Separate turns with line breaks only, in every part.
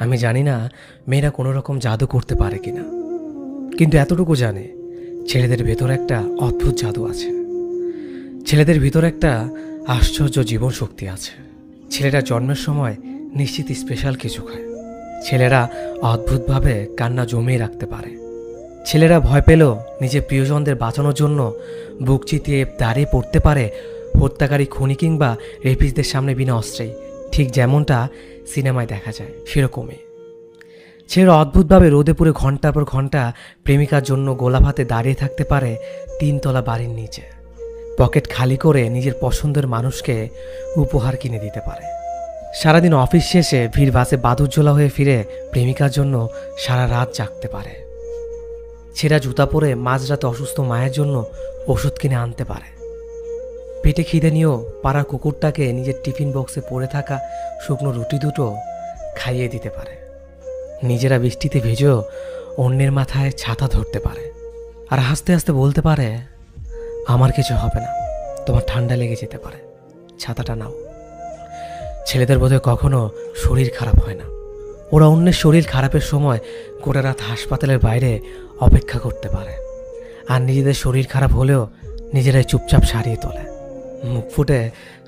আমি জানি না মেয়েরা কোনো রকম জাদু করতে পারে কিনা, কিন্তু এতটুকু জানে ছেলেদের ভেতর একটা অদ্ভুত জাদু আছে। ছেলেদের ভিতর একটা আশ্চর্য জীবন শক্তি আছে। ছেলেরা জন্মের সময় নিশ্চিত স্পেশাল কিছু খায়। ছেলেরা অদ্ভুতভাবে কান্না জমিয়ে রাখতে পারে। ছেলেরা ভয় পেলেও নিজের প্রিয়জনদের বাঁচানোর জন্য বুক চিতিয়ে দাঁড়িয়ে পড়তে পারে হত্যাকারী খুনি কিংবা রেপিসদের সামনে বিনা অস্ত্রেই, ঠিক যেমনটা সিনেমায় দেখা যায় সেরকমই। ছেলেরা অদ্ভুতভাবে রোদে পুড়ে ঘন্টার পর ঘন্টা প্রেমিকার জন্য গোলাপ হাতে দাঁড়িয়ে থাকতে পারে 3 তলা বাড়ির নিচে। পকেট খালি করে নিজের পছন্দের মানুষকে উপহার কিনে দিতে পারে। সারাদিন অফিস শেষে ভিড় বাসে বাদুড়ঝোলা হয়ে ফিরে প্রেমিকার জন্য সারা রাত জাগতে পারে। ছেঁড়া জুতা পরে মাঝরাতে অসুস্থ মায়ের জন্য ওষুধ কিনে আনতে পারে। পেটে খিদে নিয়েও পাড়ার কুকুরটাকে নিজের টিফিন বক্সে পড়ে থাকা শুকনো রুটি দুটো খাইয়ে দিতে পারে। নিজেরা বৃষ্টিতে ভেজেও অন্যের মাথায় ছাতা ধরতে পারে আর হাসতে হাসতে বলতে পারে, আমার কিছু হবে না, তোমার ঠান্ডা লেগে যেতে পারে, ছাতাটা নাও। ছেলেদের বোধহয় কখনো শরীর খারাপ হয় না। ওরা অন্যের শরীর খারাপের সময় গোটা রাত হাসপাতালের বাইরে অপেক্ষা করতে পারে, আর নিজেদের শরীর খারাপ হলেও নিজেরাই চুপচাপ সারিয়ে তোলে, মুখ ফুটে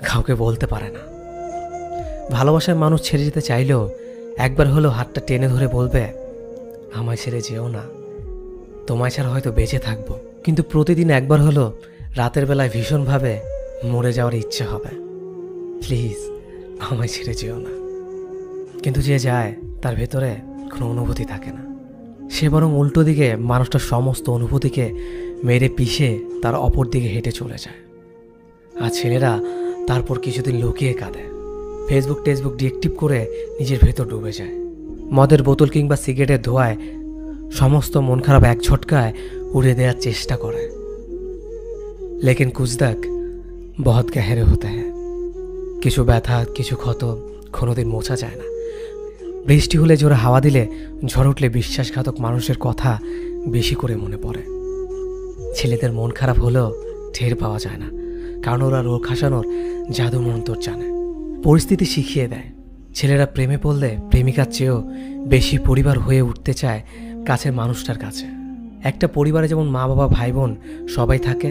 কাউকে বলতে পারে না। ভালোবাসার মানুষ ছেড়ে যেতে চাইলেও একবার হলেও হাতটা টেনে ধরে বলবে, আমায় ছেড়ে যেও না, তোমায় ছাড়া হয়তো বেঁচে থাকবো, কিন্তু প্রতিদিন একবার হলো রাতের বেলায় ভীষণভাবে মরে যাওয়ার ইচ্ছে হবে, প্লিজ আমায় ছেড়ে যেও না। কিন্তু যে যায় তার ভেতরে কোনো অনুভূতি থাকে না। সে বরং উল্টো দিকে মানুষটার সমস্ত অনুভূতিকে মেরে পিষে তার অপর দিকে হেঁটে চলে যায়। আর ছেলেরা তারপর কিছুদিন লুকিয়ে কাঁদে, ফেসবুক টেসবুক ডিএক্টিভ করে নিজের ভেতর ডুবে যায়। মদের বোতল কিংবা সিগারেটের ধোঁয়ায় সমস্ত মন খারাপ এক ঝটকায় উড়ে দেওয়ার চেষ্টা করে। লেকিন কুছ তক বহুত গহরে হতে হ্যায়। কিছু ব্যথা, কিছু ক্ষত কোনোদিন মোছা যায় না। বৃষ্টি হলে জোরে হাওয়া দিলে, ঝড় উঠলে বিশ্বাসঘাতক মানুষের কথা বেশি করে মনে পড়ে। ছেলেদের মন খারাপ হলেও টের পাওয়া যায় না, কারণ ওরা রোগ হাসানোর জাদু মন্তর জানে। পরিস্থিতি শিখিয়ে দেয়। ছেলেরা প্রেমে পড়লে প্রেমিকার চেয়েও বেশি পরিবার হয়ে উঠতে চায় কাছের মানুষটার কাছে। একটা পরিবারে যেমন মা বাবা ভাই বোন সবাই থাকে,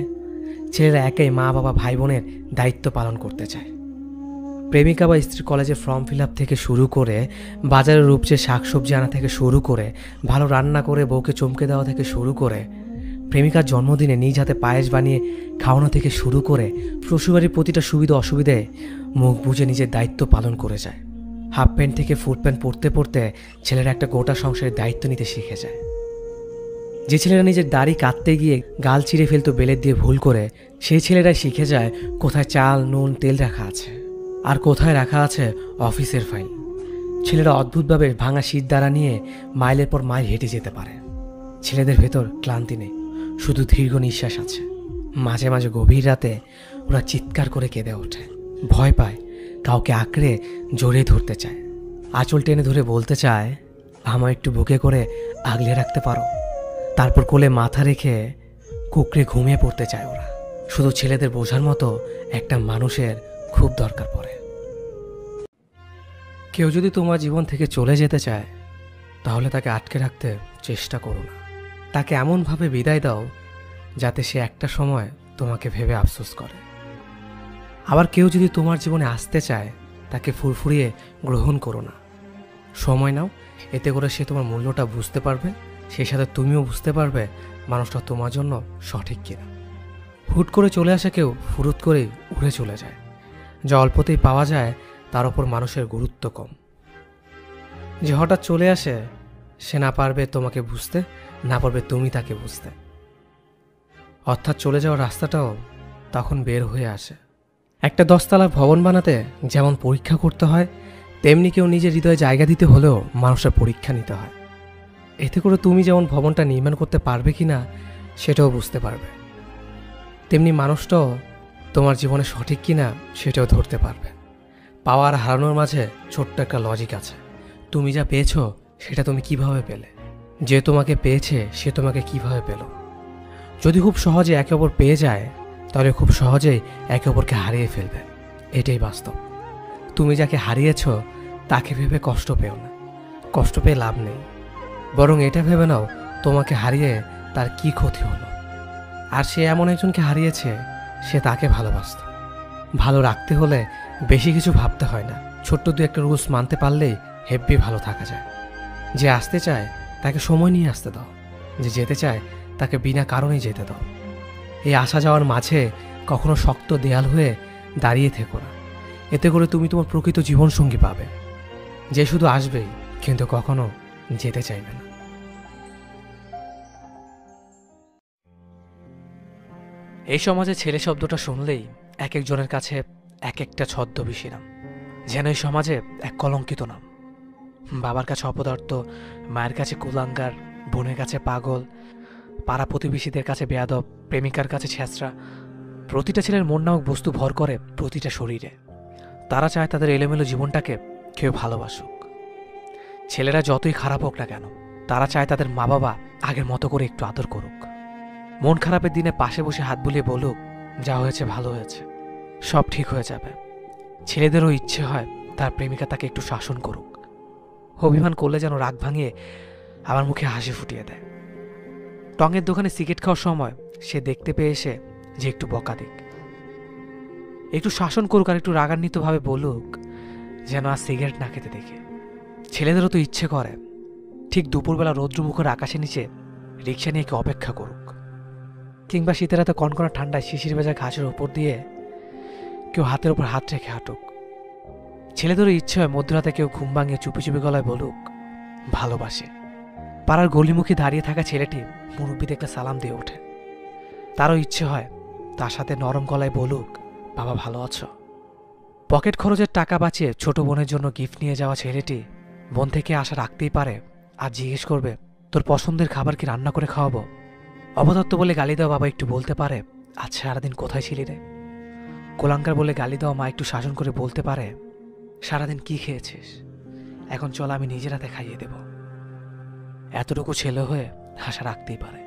ছেলেরা একাই মা বাবা ভাই বোনের দায়িত্ব পালন করতে চায়। প্রেমিকা বা স্ত্রী কলেজের ফর্ম ফিল আপ থেকে শুরু করে, বাজারের রূপচে শাকসবজি আনা থেকে শুরু করে, ভালো রান্না করে বউকে চমকে দেওয়া থেকে শুরু করে, প্রেমিকার জন্মদিনে নিজ হাতে পায়েস বানিয়ে খাওয়ানো থেকে শুরু করে, শ্বশুরবাড়ির প্রতিটা সুবিধা অসুবিধে মুখ বুঝে নিজের দায়িত্ব পালন করে যায়। হাফ প্যান্ট থেকে ফুল প্যান্ট পরতে পরতে ছেলেরা একটা গোটা সংসারের দায়িত্ব নিতে শিখে যায়। যে ছেলেরা নিজের দাড়ি কাটতে গিয়ে গাল চিরে ফেলতো বেলের দিয়ে ভুল করে, সেই ছেলেরাই শিখে যায় কোথায় চাল নুন তেল রাখা আছে আর কোথায় রাখা আছে অফিসের ফাইল। ছেলেরা অদ্ভুতভাবে ভাঙা শীত দ্বারা নিয়ে মাইলের পর মাইল হেঁটে যেতে পারে। ছেলেদের ভেতর ক্লান্তি নেই, শুধু দীর্ঘ নিঃশ্বাস আছে। মাঝে মাঝে গভীর রাতে ওরা চিৎকার করে কেঁদে ওঠে, ভয় পায়, কাউকে আঁকড়ে জড়িয়ে ধরতে চায়, আঁচল টেনে ধরে বলতে চায়, আমায় একটু বুকে করে আগলে রাখতে পারো। তারপর কোলে মাথা রেখে কুকড়ে ঘুমিয়ে পড়তে চায় ওরা। শুধু ছেলেদের বোঝার মতো একটা মানুষের খুব দরকার পড়ে। কেউ যদি তোমার জীবন থেকে চলে যেতে চায়, তাহলে তাকে আটকে রাখতে চেষ্টা করো না। তাকে এমনভাবে বিদায় দাও যাতে সে একটা সময় তোমাকে ভেবে আফসোস করে। আবার কেউ যদি তোমার জীবনে আসতে চায়, তাকে ফুরফুরিয়ে গ্রহণ করো না। সময় নাও, এতে করে সে তোমার মূল্যটা বুঝতে পারবে, সেই সাথে তুমিও বুঝতে পারবে মানুষটা তোমার জন্য সঠিক কিনা। হুট করে চলে আসা কেউ ফুরুত করেই উড়ে চলে যায়। যা অল্পতেই পাওয়া যায় তার ওপর মানুষের গুরুত্ব কম। যে হঠাৎ চলে আসে, সে না পারবে তোমাকে বুঝতে, না পারবে তুমি তাকে বুঝতে। অর্থাৎ চলে যাওয়ার রাস্তাটাও তখন বের হয়ে আসে। একটা 10 তলা ভবন বানাতে যেমন পরীক্ষা করতে হয়, তেমনি কেউ নিজের হৃদয়ে জায়গা দিতে হলেও মানুষের পরীক্ষা নিতে হয়। এতে করে তুমি যেমন ভবনটা নির্মাণ করতে পারবে কিনা সেটাও বুঝতে পারবে, তেমনি মানুষটাও তোমার জীবনে সঠিক কিনা সেটাও ধরতে পারবে। পাওয়ার হারানোর মাঝে ছোট্ট একটা লজিক আছে। তুমি যা পেয়েছো সেটা তুমি কিভাবে পেলে, যে তোমাকে পেয়েছে সে তোমাকে কিভাবে পেল। যদি খুব সহজে একে অপর পেয়ে যায়, তাহলে খুব সহজেই একে অপরকে হারিয়ে ফেলবে। এটাই বাস্তব। তুমি যাকে হারিয়েছ তাকে ভেবে কষ্ট পেও না। কষ্ট পেয়ে লাভ নেই, বরং এটা ভেবে নাও তোমাকে হারিয়ে তার কি ক্ষতি হলো। আর সে এমন একজনকে হারিয়েছে, সে তাকে ভালোবাসত। ভালো রাখতে হলে বেশি কিছু ভাবতে হয় না, ছোট্ট দু একটা রুলস মানতে পারলেই হেব্বি ভালো থাকা যায়। যে আসতে চায় তাকে সময় নিয়ে আসতে দাও, যে যেতে চায় তাকে বিনা কারণেই যেতে দাও। এই আসা যাওয়ার মাঝে কখনো শক্ত দেয়াল হয়ে দাঁড়িয়ে থেকো না, এতে করে তুমি তোমার প্রকৃত জীবনসঙ্গী পাবে, যে শুধু আসবেই কিন্তু কখনো যেতে চাইবে না। এই সমাজে ছেলে শব্দটা শুনলেই এক একজনের কাছে এক একটা ছদ্মবেশী নাম, যেন এই সমাজে এক কলঙ্কিত নাম। বাবার কাছে অপদার্থ, মায়ের কাছে কুলাঙ্গার, বোনের কাছে পাগল, পাড়া প্রতিবেশীদের কাছে বেয়াদব, প্রেমিকার কাছে ছেঁচড়া। প্রতিটা ছেলের মন নামক বস্তু ভর করে প্রতিটা শরীরে। তারা চায় তাদের এলোমেলো জীবনটাকে কেউ ভালোবাসুক। ছেলেরা যতই খারাপ হোক না কেন, তারা চায় তাদের মা বাবা আগের মতো করে একটু আদর করুক। মন খারাপের দিনে পাশে বসে হাত বুলিয়ে বলুক, যা হয়েছে ভালো হয়েছে, সব ঠিক হয়ে যাবে। ছেলেদেরও ইচ্ছে হয় তার প্রেমিকা তাকে একটু শাসন করুক, অভিমান করলে যেন রাগ ভাঙিয়ে আমার মুখে হাসি ফুটিয়ে দেয়। টঙের দোকানে সিগারেট খাওয়ার সময় সে দেখতে পেয়ে এসে যে একটু বকা দিক, একটু শাসন করুক, আর একটু রাগান্বিতভাবে বলুক যেন আর সিগারেট না খেতে দেখে। ছেলেদেরও তো ইচ্ছে করে ঠিক দুপুরবেলা রৌদ্রমুখর আকাশের নিচে রিক্সা নিয়ে কেউ অপেক্ষা করুক, কিংবা শীতের রাতে কনকনা ঠান্ডায় শিশির ভেজা ঘাসের ওপর দিয়ে কেউ হাতের ওপর হাত রেখে হাঁটুক। ছেলেদেরও ইচ্ছে হয় মধ্যরাতে কেউ ঘুম ভাঙিয়ে চুপি চুপি গলায় বলুক ভালোবাসে। পাড়ার গলিমুখী দাঁড়িয়ে থাকা ছেলেটি মুরব্বি দেখলে সালাম দিয়ে ওঠে, তারও ইচ্ছে হয় তার সাথে নরম গলায় বলুক বাবা ভালো আছো। পকেট খরচের টাকা বাঁচিয়ে ছোট বোনের জন্য গিফট নিয়ে যাওয়া ছেলেটি বোন থেকে আশা রাখতেই পারে, আর জিজ্ঞেস করবে তোর পছন্দের খাবার কি রান্না করে খাওয়াবো। অপদার্থ বলে গালি দেওয়া বাবা একটু বলতে পারে আচ্ছা সারাদিন কোথায় ছিলি রে। কোলাঙ্কার বলে গালি দেওয়া মা একটু শাসন করে বলতে পারে সারাদিন কি খেয়েছিস, এখন চল আমি নিজের হাতে খাইয়ে দেব। এতটুকু ছেলে হয়ে আশা রাখতেই পারে।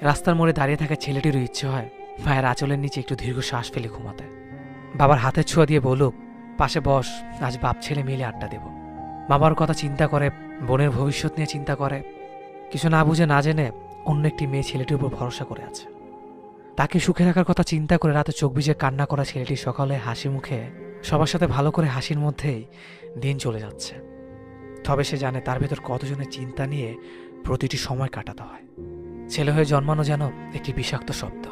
রাস্তার মোড়ে দাঁড়িয়ে থাকা ছেলেটিরও ইচ্ছে হয় মায়ের আঁচলের নিচে একটু দীর্ঘ শ্বাস ফেলে ঘুমাতে, বাবার হাতের ছোঁয়া দিয়ে বলুক পাশে বস, আজ বাপ ছেলে মিলে আড্ডা দেব। বাবার কথা চিন্তা করে, বোনের ভবিষ্যৎ নিয়ে চিন্তা করে, কিছু না বুঝে না জেনে অন্য একটি মেয়ে ছেলেটির উপর ভরসা করে আছে। তাকে সুখে রাখার কথা চিন্তা করে রাতে চোখ ভিজে কান্না করা ছেলেটি সকালে হাসি মুখে সবার সাথে ভালো করে হাসির মধ্যেই দিন চলে যাচ্ছে। তবে সে জানে তার ভেতর কতজনের চিন্তা নিয়ে প্রতিটি সময় কাটাতে হয়। ছেলে হয়ে জন্মানো যেন একটি বিষাক্ত শব্দ,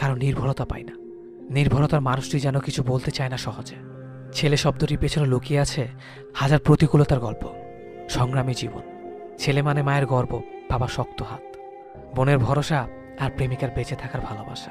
কারণ নির্ভরতা পায় না। নির্ভরতার মানুষটি যেন কিছু বলতে চায় না সহজে। ছেলে শব্দটির পেছনে লুকিয়ে আছে হাজার প্রতিকূলতার গল্প, সংগ্রামী জীবন। ছেলে মানে মায়ের গর্ব, বাবার শক্ত হাত, বোনের ভরসা আর প্রেমিকার বেঁচে থাকার ভালোবাসা।